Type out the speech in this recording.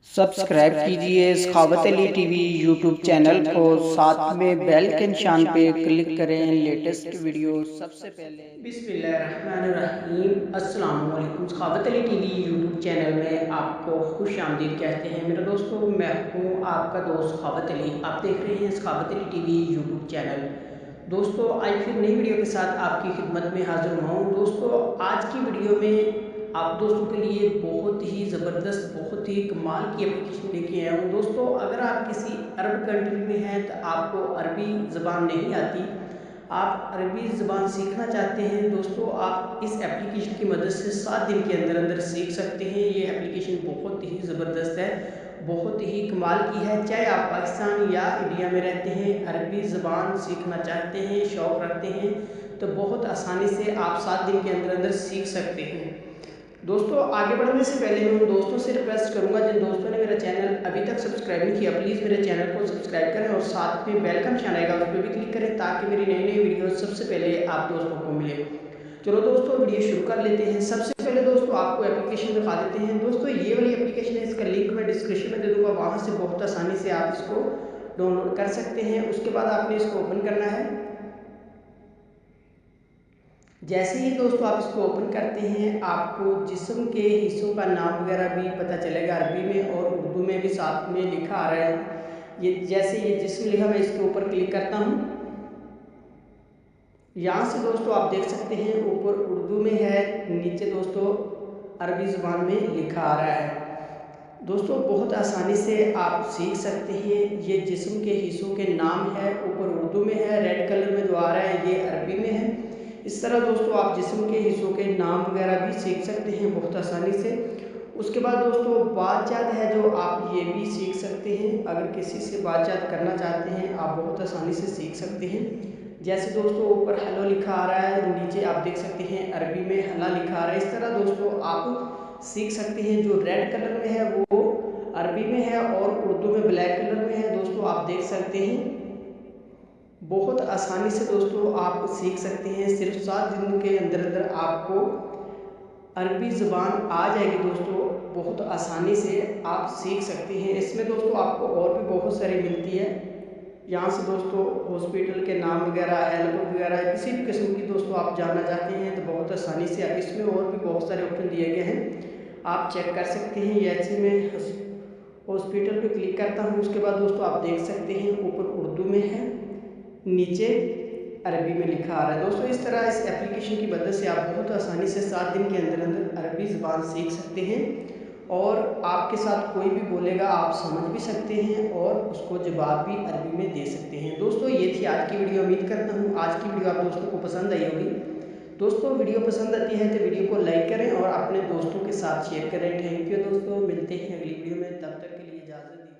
Subscribe कीजिए सखावत Ali TV YouTube channel को, साथ में बेल के निशान पे क्लिक करें लेटेस्ट वीडियो सबसे पहले। बिस्मिल्लाहिर्रहमानिर्रहीम। अस्सलाम वालेकुम। सखावत अली टीवी यूट्यूब चैनल में आपको खुश आमदीद कहते हैं मेरे दोस्तों। मैं हूँ आपका दोस्त सखावत अली। आप देख रहे हैं सखावत अली टीवी यूट्यूब चैनल। दोस्तों आज फिर नई वीडियो के साथ आपकी खिदमत में हाजिर हुआ हूँ। दोस्तों आज की वीडियो में आप दोस्तों के लिए बहुत ही ज़बरदस्त, बहुत ही कमाल की एप्लीकेशन लेके आया हूँ। दोस्तों अगर आप किसी अरब कंट्री में हैं तो आपको अरबी ज़बान नहीं आती, आप अरबी ज़बान सीखना चाहते हैं, दोस्तों आप इस एप्लीकेशन की मदद से 7 दिन के अंदर अंदर सीख सकते हैं। ये एप्लीकेशन बहुत ही ज़बरदस्त है, बहुत ही कमाल की है। चाहे आप पाकिस्तान या इंडिया में रहते हैं, अरबी ज़बान सीखना चाहते हैं, शौक़ रखते हैं, तो बहुत आसानी से आप 7 दिन के अंदर अंदर सीख सकते हैं। दोस्तों आगे बढ़ने से पहले मैं उन दोस्तों से रिक्वेस्ट करूंगा जिन दोस्तों ने मेरा चैनल अभी तक सब्सक्राइब नहीं किया, प्लीज़ मेरे चैनल को सब्सक्राइब करें और साथ में बेल का निशान आएगा उस पर भी क्लिक करें ताकि मेरी नई नई वीडियो सबसे पहले आप दोस्तों को मिले। चलो दोस्तों वीडियो शुरू कर लेते हैं। सबसे पहले दोस्तों आपको एप्लीकेशन दिखा देते हैं। दोस्तों ये वाली एप्लीकेशन है, इसका लिंक मैं डिस्क्रिप्शन में दे दूँगा, वहाँ से बहुत आसानी से आप इसको डाउनलोड कर सकते हैं। उसके बाद आपने इसको ओपन करना है। जैसे ही दोस्तों आप इसको ओपन करते हैं आपको जिस्म के हिस्सों का नाम वगैरह भी पता चलेगा अरबी में और उर्दू में भी साथ में लिखा आ रहा है। ये जैसे ये जिस्म लिखा, मैं इसके ऊपर क्लिक करता हूँ। यहाँ से दोस्तों आप देख सकते हैं ऊपर उर्दू में है, नीचे दोस्तों अरबी ज़ुबान में लिखा आ रहा है। दोस्तों बहुत आसानी से आप सीख सकते हैं। ये जिस्म के हिस्सों के नाम है, ऊपर उर्दू में है, रेड कलर में जो आ रहा है ये अरबी में है। इस तरह दोस्तों आप जिस्म के हिस्सों के नाम वगैरह भी सीख सकते हैं बहुत आसानी से। उसके बाद दोस्तों बातचीत है जो आप ये भी सीख सकते हैं। अगर किसी से बातचीत करना चाहते हैं आप बहुत आसानी से सीख सकते हैं। जैसे दोस्तों ऊपर हेलो लिखा आ रहा है, नीचे आप देख सकते हैं अरबी में हला लिखा आ रहा है। इस तरह दोस्तों आप सीख सकते हैं। जो रेड कलर में है वो अरबी में है और उर्दू में ब्लैक कलर में है, दोस्तों आप देख सकते हैं। बहुत आसानी से दोस्तों आप सीख सकते हैं। सिर्फ 7 दिन के अंदर अंदर आपको अरबी ज़बान आ जाएगी। दोस्तों बहुत आसानी से आप सीख सकते हैं। इसमें दोस्तों आपको और भी बहुत सारी मिलती है। यहाँ से दोस्तों हॉस्पिटल के नाम वगैरह, हेल्प वगैरह, किसी भी किस्म की दोस्तों आप जानना चाहते हैं तो बहुत आसानी से आप इसमें और भी बहुत सारे ऑप्शन दिए गए हैं, आप चेक कर सकते हैं। जैसे मैं हॉस्पिटल पे क्लिक करता हूँ, उसके बाद दोस्तों आप देख सकते हैं ऊपर उर्दू में है, नीचे अरबी में लिखा आ रहा है। दोस्तों इस तरह इस एप्लीकेशन की मदद से आप बहुत आसानी से 7 दिन के अंदर अंदर अरबी ज़बान सीख सकते हैं और आपके साथ कोई भी बोलेगा आप समझ भी सकते हैं और उसको जवाब भी अरबी में दे सकते हैं। दोस्तों ये थी आज की वीडियो। उम्मीद करता हूँ आज की वीडियो आप दोस्तों को पसंद आई होगी। दोस्तों वीडियो पसंद आती है तो वीडियो को लाइक करें और अपने दोस्तों के साथ शेयर करें। थैंक यू दोस्तों, मिलते हैं अगली वीडियो में, तब तक के लिए इजाज़त दीजिए।